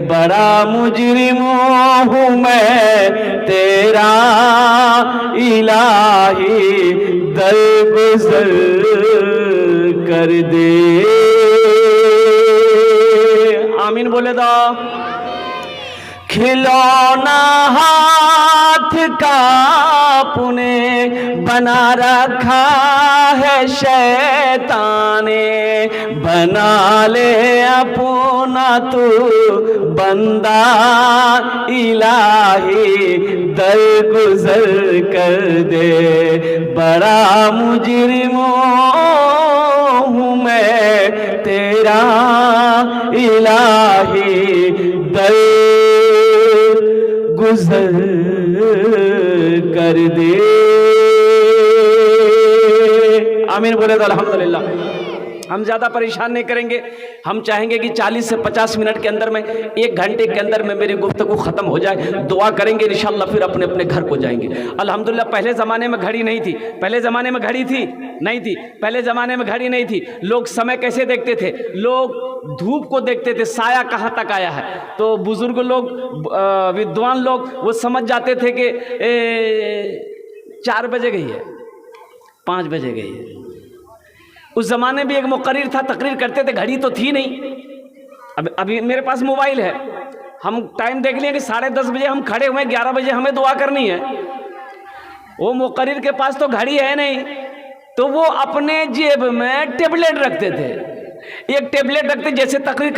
बड़ा मुजरिम हूँ मैं तेरा इलाही दरगुजर कर दे। आमीन बोले दो। खिलौना हाथ का पुने बना रखा है शैतान ने। बना ले अपना तू बंदा इलाही दरगुजर कर दे। बड़ा मुजरिम हूँ मैं तेरा इलाही दरगुजर कर दे। आमीन बोले तो अल्हम्दुलिल्लाह। हम ज़्यादा परेशान नहीं करेंगे। हम चाहेंगे कि 40 से 50 मिनट के अंदर में, 1 घंटे के अंदर में मेरी गुफ्तगू ख़त्म हो जाए। दुआ करेंगे इंशाअल्लाह, फिर अपने अपने घर को जाएंगे। अल्हम्दुलिल्लाह पहले ज़माने में घड़ी नहीं थी। पहले ज़माने में घड़ी थी नहीं थी। पहले ज़माने में घड़ी नहीं थी। लोग समय कैसे देखते थे? लोग धूप को देखते थे, साया कहाँ तक आया है। तो बुज़ुर्ग लोग, विद्वान लोग वो समझ जाते थे कि 4 बजे गई है, 5 बजे गई है। उस ज़माने में एक मुक़र्रिर था, तकरीर करते थे, घड़ी तो थी नहीं। अभी मेरे पास मोबाइल है, हम टाइम देख लिए कि 10:30 बजे हम खड़े हुए, 11 बजे हमें दुआ करनी है। वो मुक़र्रिर के पास तो घड़ी है नहीं, तो वो अपने जेब में टेबलेट रखते थे। एक टेबलेट रखते, जैसे तकरीर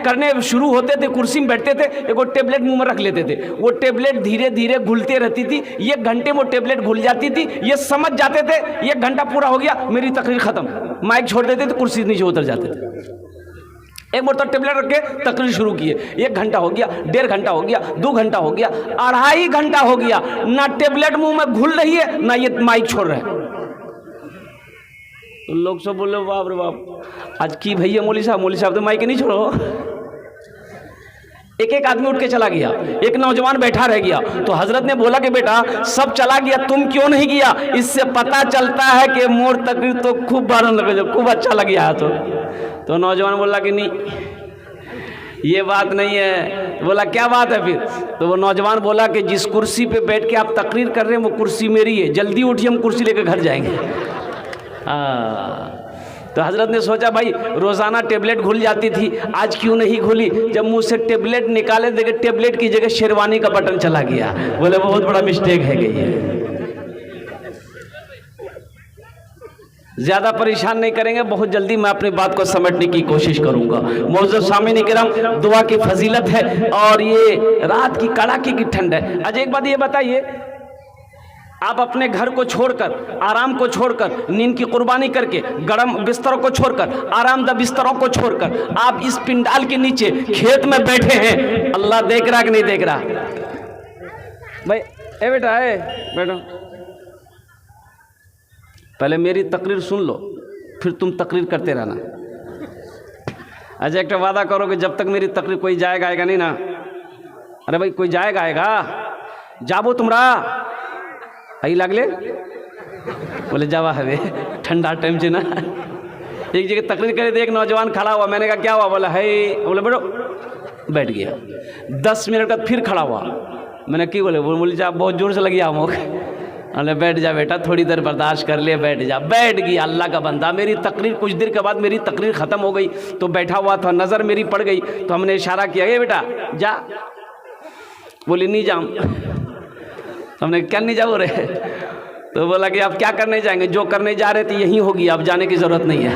करने शुरू होते थे, कुर्सी में बैठते थे, एक वो टेबलेट मुंह में रख लेते थे। वो टेबलेट धीरे धीरे घुलती रहती थी। 1 घंटे में वो टेबलेट घुल जाती थी। ये समझ जाते थे 1 घंटा पूरा हो गया, मेरी तकरीर खत्म। माइक छोड़ देते थे, कुर्सी नीचे उतर जाते थे। एक बार तो टेबलेट रख के तकरीर शुरू किए। 1 घंटा हो गया, 1.5 घंटा हो गया, 2 घंटा हो गया, 2.5 घंटा हो गया, ना टेबलेट मुंह में घुल रही है, ना ये माइक छोड़ रहे हैं। तो लोग सब बोले बाप रे बाप, आज की भैया मौली साहब तो माइक नहीं छोड़ो। एक आदमी उठ के चला गया, एक नौजवान बैठा रह गया। तो हजरत ने बोला कि बेटा सब चला गया, तुम क्यों नहीं गया? इससे पता चलता है कि मोर तकरीर तो खूब बारन लगे, जो खूब अच्छा लग गया। तो नौजवान बोला कि नहीं, ये बात नहीं है। बोला क्या बात है फिर? तो वो नौजवान बोला कि जिस कुर्सी पे बैठ के आप तकरीर कर रहे हैं वो कुर्सी मेरी है, जल्दी उठिए, हम कुर्सी लेकर घर जाएंगे। तो हजरत ने सोचा भाई रोज़ाना टेबलेट घुल जाती थी, आज क्यों नहीं घुली? जब मुँह से टेबलेट निकाले, देखे टेबलेट की जगह शेरवानी का बटन चला गया। बोले बहुत बड़ा मिस्टेक है गई है। ज़्यादा परेशान नहीं करेंगे, बहुत जल्दी मैं अपनी बात को समेटने की कोशिश करूंगा। मौजूद सामीन किराम, दुआ की फजीलत है और ये रात की कड़ाके की ठंड है। आज एक बात ये बताइए, आप अपने घर को छोड़कर, आराम को छोड़कर, नींद की कुर्बानी करके, गर्म बिस्तरों को छोड़कर, आरामदा बिस्तरों को छोड़कर आप इस पिंडाल के नीचे खेत में बैठे हैं, अल्लाह देख रहा कि नहीं देख रहा? भाई ए बेटा, ए बेटा, पहले मेरी तकरीर सुन लो। फिर तुम तकरीर करते रहना। अच्छा एक वादा करो कि जब तक मेरी तकरीर कोई जाएगा आएगा नहीं ना। अरे भाई कोई जाएगा आएगा जाबो तुमरा आई लागले बोले जावा है ठंडा टाइम से ना। एक जगह तकरीर करे थे, एक नौजवान खड़ा हुआ, मैंने कहा क्या हुआ? बोला है, बोले बैठो, बैठ गया। 10 मिनट बाद फिर खड़ा हुआ, मैंने क्यों? बोले जा बहुत जोर से लगी आमोक। अरे बैठ जा बेटा, थोड़ी देर बर्दाश्त कर ले, बैठ जा। बैठ गया अल्लाह का बंदा। मेरी तकरीर कुछ देर के बाद मेरी तकरीर ख़त्म हो गई तो बैठा हुआ था, नज़र मेरी पड़ गई तो हमने इशारा किया, ये बेटा जा। बोली नहीं जाऊँ। हमने क्या नहीं जाओ रे? तो बोला कि आप क्या करने जाएंगे? जो करने जा रहे थे यहीं होगी, अब जाने की ज़रूरत नहीं है।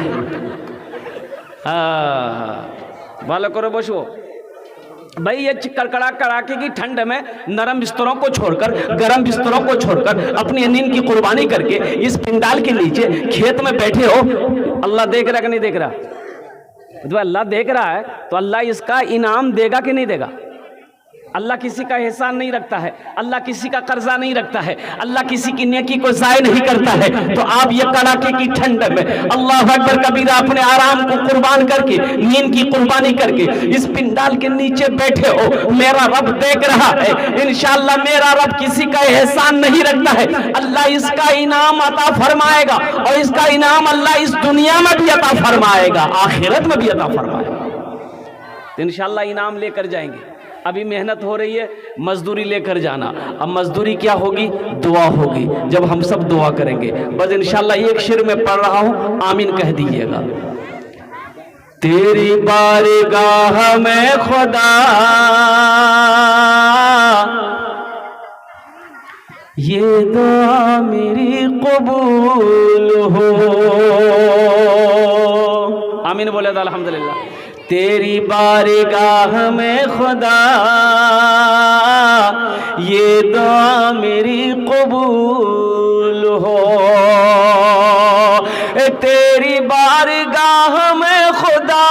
हाँ वाला करो बसो भाई। ये कड़कड़ा कड़ाके की ठंड में नरम बिस्तरों को छोड़कर, गरम बिस्तरों को छोड़कर, अपनी नींद की कुर्बानी करके इस पिंडाल के नीचे खेत में बैठे हो। अल्लाह देख रहा कि नहीं देख रहा? तो अल्लाह देख रहा है तो अल्लाह इसका इनाम देगा कि नहीं देगा? अल्लाह किसी का एहसान नहीं रखता है, अल्लाह किसी का कर्जा नहीं रखता है, अल्लाह किसी की नेकी को ज़ाय नहीं करता है। तो आप ये कड़ाके की ठंड में अल्लाह अकबर कबीरा अपने आराम को कुर्बान करके, नींद की कुर्बानी करके इस पिंडाल के नीचे बैठे हो। मेरा रब देख रहा है, इंशाअल्लाह मेरा रब किसी का एहसान नहीं रखता है। अल्लाह इसका इनाम अता फरमाएगा और इसका इनाम अल्लाह इस दुनिया में भी अता फरमाएगा, आखिरत में भी अता फरमाएगा। तो इंशाअल्लाह इनाम लेकर जाएंगे। अभी मेहनत हो रही है, मजदूरी लेकर जाना। अब मजदूरी क्या होगी? दुआ होगी, जब हम सब दुआ करेंगे। बस इंशाअल्लाह एक शेर में पढ़ रहा हूँ, आमीन कह दीजिएगा। तेरी बारगाह में खुदा ये दुआ मेरी कबूल हो। आमीन बोले तो अल्हम्दुलिल्लाह। तेरी बारगाह में खुदा ये दुआ मेरी कबूल हो। तेरी बारगाह में खुदा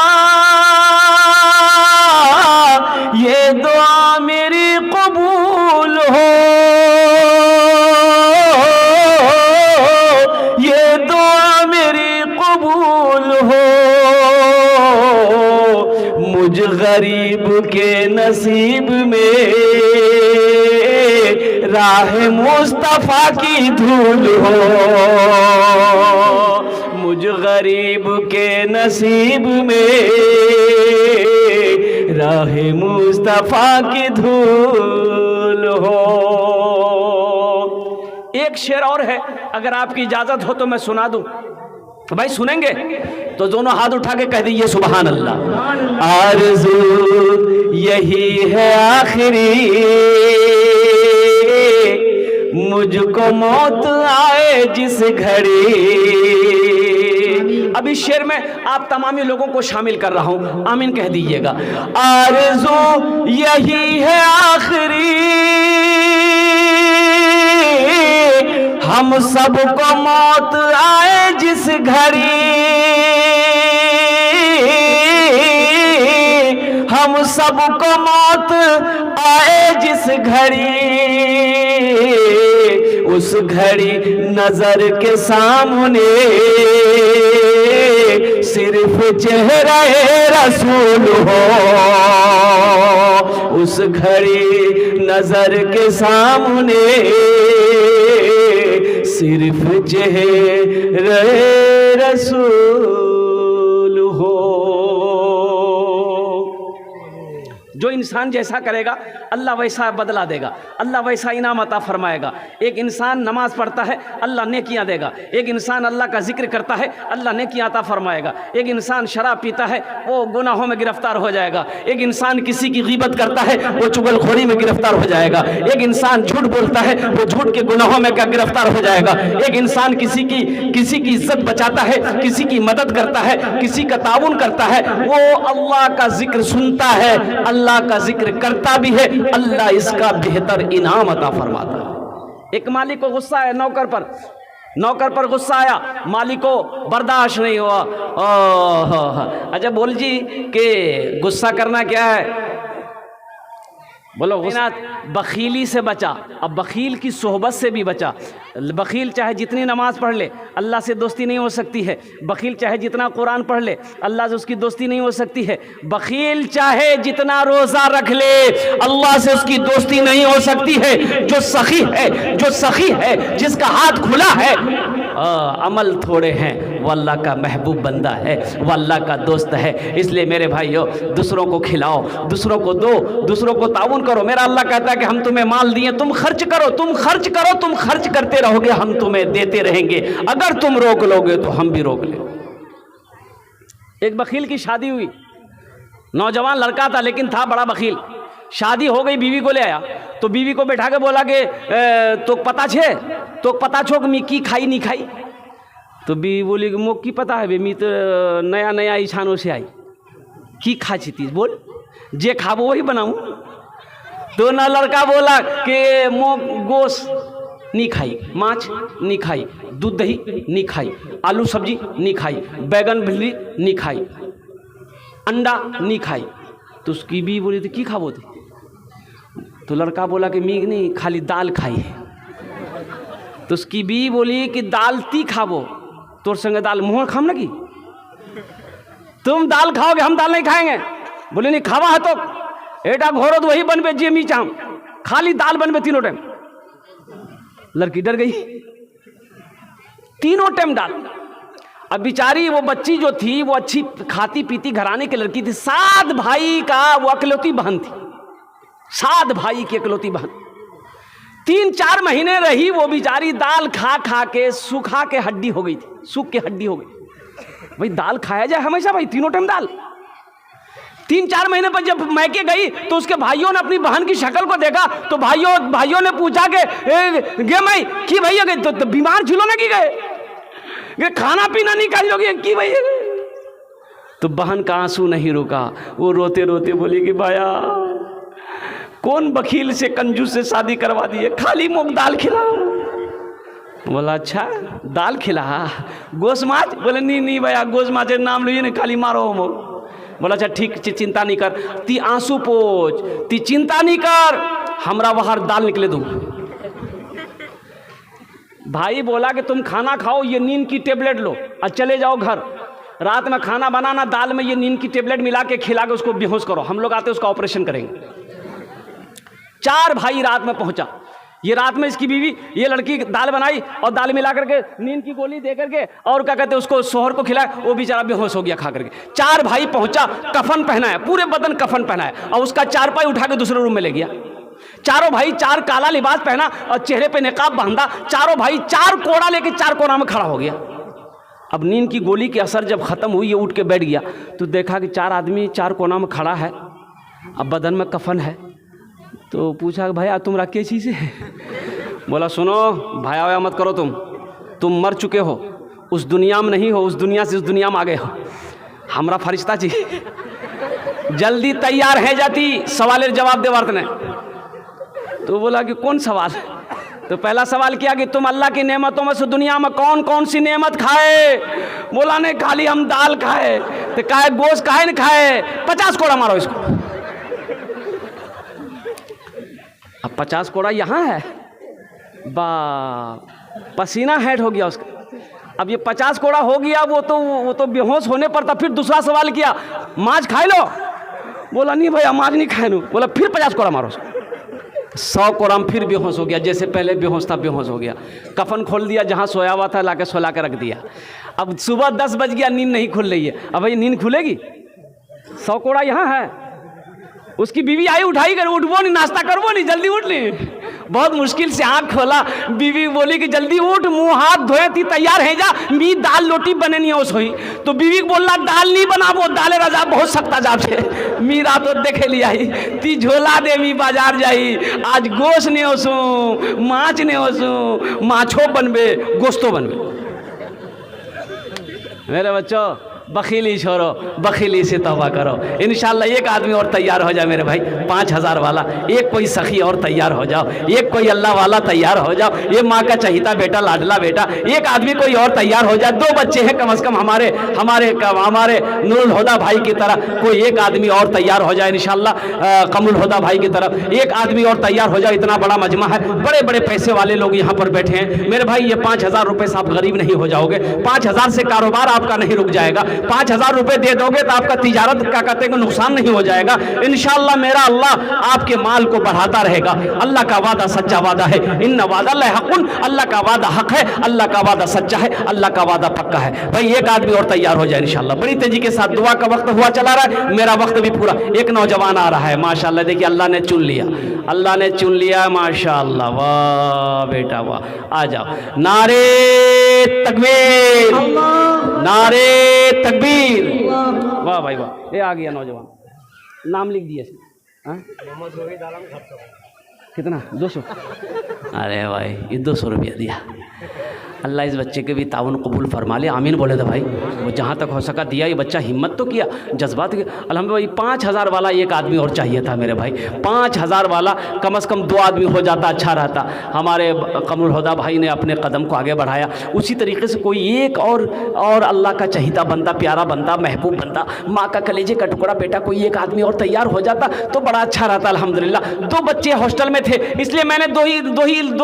ये दुआ मेरी कबूल हो। ये दुआ मेरी कबूल हो। मुझ गरीब के नसीब में राह मुस्तफा की धूल हो। मुझ गरीब के नसीब में राह मुस्तफा की धूल हो। एक शेर और है, अगर आपकी इजाजत हो तो मैं सुना दूं। तो भाई सुनेंगे तो दोनों हाथ उठा के कह दीजिए सुभान अल्लाह। आरज़ू यही है आखिरी मुझको मौत आए जिस घड़ी। अब इस शेर में आप तमामी लोगों को शामिल कर रहा हूं, आमीन कह दीजिएगा। आरज़ू यही है आखिरी हम सबको मौत आए जिस घड़ी। हम सबको मौत आए जिस घड़ी। उस घड़ी नजर के सामने सिर्फ चेहरा रसूल हो। उस घड़ी नजर के सामने सिर्फ चेहरा रसूल हो। जो इंसान जैसा करेगा अल्लाह वैसा बदला देगा, अल्लाह वैसा इनाम अता फरमाएगा। एक इंसान नमाज पढ़ता है अल्लाह नेकियां देगा। एक इंसान अल्लाह का जिक्र करता है अल्लाह नेकियां अता फरमाएगा। एक इंसान शराब पीता है वो गुनाहों में गिरफ्तार हो जाएगा। एक इंसान किसी की गीबत करता है वो चुगलखोरी में गिरफ्तार हो जाएगा। एक इंसान झूठ बोलता है वो झूठ के गुनाहों में गिरफ्तार हो जाएगा। एक इंसान किसी की इज्जत बचाता है, किसी की मदद करता है, किसी का ताउन करता है, वो अल्लाह का जिक्र सुनता है, अल्लाह का जिक्र करता भी है, अल्लाह इसका बेहतर इनाम अता फरमाता है। एक मालिक को गुस्सा है नौकर पर गुस्सा आया, मालिक को बर्दाश्त नहीं हुआ। अच्छा बोल जी कि गुस्सा करना क्या है? बोलो गुस्सा, बखीली से बचा। अब बखील की सोहबत से भी बचा। बखील चाहे जितनी नमाज पढ़ ले अल्लाह से दोस्ती नहीं हो सकती है। बखील चाहे जितना कुरान पढ़ ले अल्लाह से उसकी दोस्ती नहीं हो सकती है। बखील चाहे जितना रोज़ा रख ले अल्लाह से उसकी दोस्ती नहीं हो सकती है। जो सखी है, जो सखी है, जिसका हाथ खुला है, अमल थोड़े हैं, वो अल्लाह का महबूब बंदा है, वो अल्लाह का दोस्त है। इसलिए मेरे भाइयों, दूसरों को खिलाओ, दूसरों को दो, दूसरों को ताउन करो। मेरा अल्लाह कहता है कि हम तुम्हें माल दिए, तुम खर्च करो, तुम खर्च करो, तुम खर्च करते रहोगे, हम तुम्हें देते रहेंगे। अगर तुम रोक लोगे तो हम भी रोक लेंगे। एक बखील की शादी हुई, नौजवान लड़का था लेकिन था बड़ा बखील। शादी हो गई, बीवी को ले आया तो बीवी को बैठा के बोला कि तो पता छे, तो पता छो कि मी की खाई नहीं खाई। तो बीवी बोली कि मोक की पता है, मी तो नया नया ईशानों से आई, की खा छी बोल, जे खाबो वही बनाऊं। तो ना लड़का बोला कि मो गोश्त नहीं खाई, माछ नहीं खाई, दूध दही नहीं खाई, आलू सब्जी नहीं खाई, बैगन भिंडी नहीं खाई, अंडा नहीं खाई। तो उसकी बीवी बोली थी की खाबो थी। तो लड़का बोला कि मी नहीं, खाली दाल खाई है। तो उसकी बीवी बोली कि दाल ती खाबो, तोर संगे दाल मोहर खाम ना की, तुम दाल खाओगे हम दाल नहीं खाएंगे। बोले नहीं खावा है तो एटा घोरो तो वही बनबे जे मी चाहूं, खाली दाल बनबे तीनों टाइम। लड़की डर गई, तीनों टाइम दाल। अब बेचारी वो बच्ची जो थी वो अच्छी खाती पीती घराने की लड़की थी, 7 भाई का वो अकलौती बहन थी, 7 भाई की अकलौती बहन। 3-4 महीने रही वो बेचारी, दाल खा खा के सूखा के हड्डी हो गई थी, सूख के हड्डी हो गई। भाई दाल खाया जाए हमेशा, भाई तीनों टाइम दाल। 3-4 महीने पर जब मैके गई तो उसके भाइयों ने अपनी बहन की शक्ल को देखा तो भाइयों ने पूछा कि गे मई की भैया गए तो बीमार झूलो ना की गए, खाना पीना नहीं खाई लोगे की भैया। तो बहन का आंसू नहीं रुका, वो रोते रोते बोली कि भाया कौन बखील से कंजूस से शादी करवा दिए, खाली मूंग दाल खिलाओ। बोला अच्छा दाल खिला, गोश माछ? बोले नहीं भैया गोश माछ नाम लीजिए, नहीं खाली मारो मो। बोला अच्छा ठीक, चिंता नहीं कर, ती आंसू पोछ, ती चिंता नहीं कर, हमरा बाहर दाल निकले दूँ। भाई बोला कि तुम खाना खाओ, ये नींद की टेबलेट लो और चले जाओ घर। रात में खाना बनाना, दाल में ये नींद की टेबलेट मिला के खिला के उसको बेहोश करो, हम लोग आते उसका ऑपरेशन करेंगे। 4 भाई रात में पहुंचा। ये रात में इसकी बीवी, ये लड़की दाल बनाई और दाल मिला करके नींद की गोली दे करके और क्या कहते उसको शोहर को खिलाया, वो बेचारा बेहोश हो गया खा करके। 4 भाई पहुंचा, कफन पहनाया, पूरे बदन कफन पहनाया और उसका चारपाई उठा के दूसरे रूम में ले गया। चारों भाई 4 काला लिबास पहना और चेहरे पे निकाब बांधा, चारों भाई 4 कोड़ा लेके 4 कोना में खड़ा हो गया। अब नींद की गोली की असर जब खत्म हुई, ये उठ के बैठ गया तो देखा कि 4 आदमी 4 कोना में खड़ा है, अब बदन में कफन है। तो पूछा भैया तुम रखे चीज़ है? बोला सुनो भाया वाया मत करो, तुम मर चुके हो, उस दुनिया में नहीं हो, उस दुनिया से उस दुनिया में आ गए हो। हमरा फरिश्ता जी जल्दी तैयार है जाती सवाल जवाब दे वर्तने। तो बोला कि कौन सवाल? तो पहला सवाल किया कि तुम अल्लाह की नेमतों में से दुनिया में कौन कौन सी नेमत खाए? बोला नहीं खाली हम दाल खाए। तो काहे गोश्त काहे नहीं खाए? 50 कोड़ा मारो इसको। अब 50 कोड़ा यहाँ है, पसीना हेड हो गया उसका। अब ये 50 कोड़ा हो गया, वो तो बेहोश होने पर था। फिर दूसरा सवाल किया माछ खाए लो? बोला नहीं भैया माछ नहीं खाए नो। बोला फिर 50 कोड़ा मारो। 100 कोड़ा में फिर बेहोश हो गया, जैसे पहले बेहोश था बेहोश हो गया। कफन खोल दिया, जहाँ सोया हुआ था लाके सोला के रख दिया। अब सुबह 10 बज गया, नींद नहीं खुल रही है। अब भाई नींद खुलेगी? 100 कोड़ा यहाँ है। उसकी बीवी आई, उठाई कर, उठवो नहीं, नाश्ता करवो नहीं, जल्दी उठ ली। बहुत मुश्किल से आँख खोला, बीवी बोली कि जल्दी उठ, मुंह हाथ धोए थी तैयार है जा, मी दाल रोटी बने नहीं हो सोई। तो बीवी बोला दाल नहीं बनाबो, दाले रजा बहुत सख्ता जाब से। मी रात देखे लिया ती झोला दे, मी बाजार जाई, आज गोश्त नहीं हो सू, माछ नहीं हो सू, माछो बनबे गोश्तो बनबे। मेरे बच्चों बखीली छोड़ो, बखीली से तौबा करो। इंशाल्लाह एक आदमी और तैयार हो जाए मेरे भाई 5,000 वाला, एक कोई सखी और तैयार हो जाओ, एक कोई अल्लाह वाला तैयार हो जाओ, ये माँ का चहीता बेटा, लाडला बेटा, एक आदमी कोई और तैयार हो जाए। 2 बच्चे हैं कम से कम हमारे हमारे हमारे नूरुल हुदा भाई की तरह, कोई एक आदमी और तैयार हो जाए इंशाल्लाह। कमरुल हुदा भाई की तरफ एक आदमी और तैयार हो जाए। इतना बड़ा मजमा है, बड़े बड़े पैसे वाले लोग यहाँ पर बैठे हैं मेरे भाई। ये 5,000 रुपए से आप गरीब नहीं हो जाओगे, 5,000 से कारोबार आपका नहीं रुक जाएगा। 5,000 रुपए दे दोगे तो आपका तिजारत का कहते हैं नुकसान नहीं हो जाएगा। इंशाल्लाह मेरा अल्लाह आपके माल को बढ़ाता रहेगा। अल्लाह का वादा सच्चा वादा है, इन्न वादा लहक़ुन, अल्लाह का वादा हक है, अल्लाह का वादा सच्चा है, अल्लाह का वादा पक्का है। भाई एक आदमी और तैयार हो जाए इंशाल्लाह। बड़ी तेजी के साथ दुआ का वक्त हुआ चला रहा है, मेरा वक्त भी पूरा। एक नौजवान आ रहा है माशाल्लाह, देखिए अल्लाह ने चुन लिया, अल्लाह ने चुन लिया माशाल्लाह। वाह बेटा वाह, आ जाओ। नारे तकबीर, नारे तकबीर, वाह भाई वाह। ये आ गया नौजवान, नाम लिख दिया कितना 200। अरे भाई ये 200 रुपया दिया। अल्लाह इस बच्चे के भी ताउन कबूल फरमा ले, आमीन बोले तो भाई। वो जहाँ तक हो सका दिया, ये बच्चा हिम्मत तो किया, जज्बात किया अल्हम्दुलिल्लाह। 5,000 वाला एक आदमी और चाहिए था मेरे भाई, 5,000 वाला कम से कम 2 आदमी हो जाता, अच्छा रहता। हमारे कमरुल हुदा भाई ने अपने कदम को आगे बढ़ाया, उसी तरीके से कोई एक और अल्लाह का चहीता बनता, प्यारा बनता, महबूब बनता, माँ का कलेजे का टुकड़ा बेटा, कोई एक आदमी और तैयार हो जाता तो बड़ा अच्छा रहता अल्हम्दुलिल्लाह। 2 बच्चे हॉस्टल में थे, इसलिए मैंने दो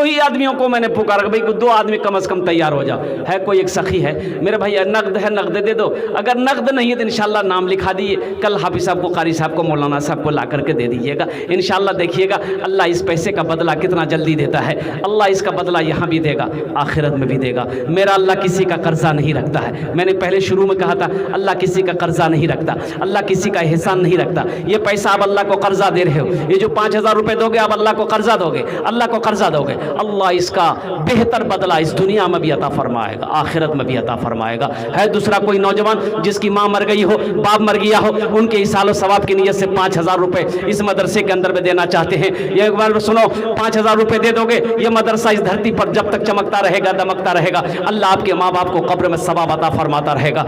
ही आदमियों को मैंने पुकारा भाई 2 आदमी कम से कम तैयार हो जाओ। है कोई एक सखी है मेरे भाई, नकद है, नकद दे दो। अगर नकद नहीं है तो इंशाल्लाह नाम लिखा दिए, कल हाफिज साहब को, कारी साहब को, मौलाना साहब को ला करके दे दीजिएगा इंशाल्लाह। देखिएगा अल्लाह इस पैसे का बदला कितना जल्दी देता है। अल्लाह इसका बदला यहाँ भी देगा, आखिरत में भी देगा। मेरा अल्लाह किसी का कर्जा नहीं रखता है। मैंने पहले शुरू में कहा था अल्लाह किसी का कर्जा नहीं रखता, अल्लाह किसी का एहसान नहीं रखता। ये पैसा आप अल्लाह को कर्जा दे रहे हो, ये जो 5,000 रुपए दोगे आप अल्लाह को कर्जा दोगे, अल्लाह को कर्जा दोगे, अल्लाह इसका बेहतर बदला इस दुनिया में भी अता फरमाएगा, आखिरत में भी अता फरमाएगा। है दूसरा कोई नौजवान जिसकी माँ मर गई हो, बाप मर गया हो, उनके इसालो सवाब की नीयत से 5,000 रुपए इस मदरसे के अंदर में देना चाहते हैं। ये एक बार सुनो, 5,000 रुपए दे दोगे, ये मदरसा इस धरती पर जब तक चमकता रहेगा, दमकता रहेगा, अल्लाह आपके माँ बाप को कब्र में सवाब अता फरमाता रहेगा।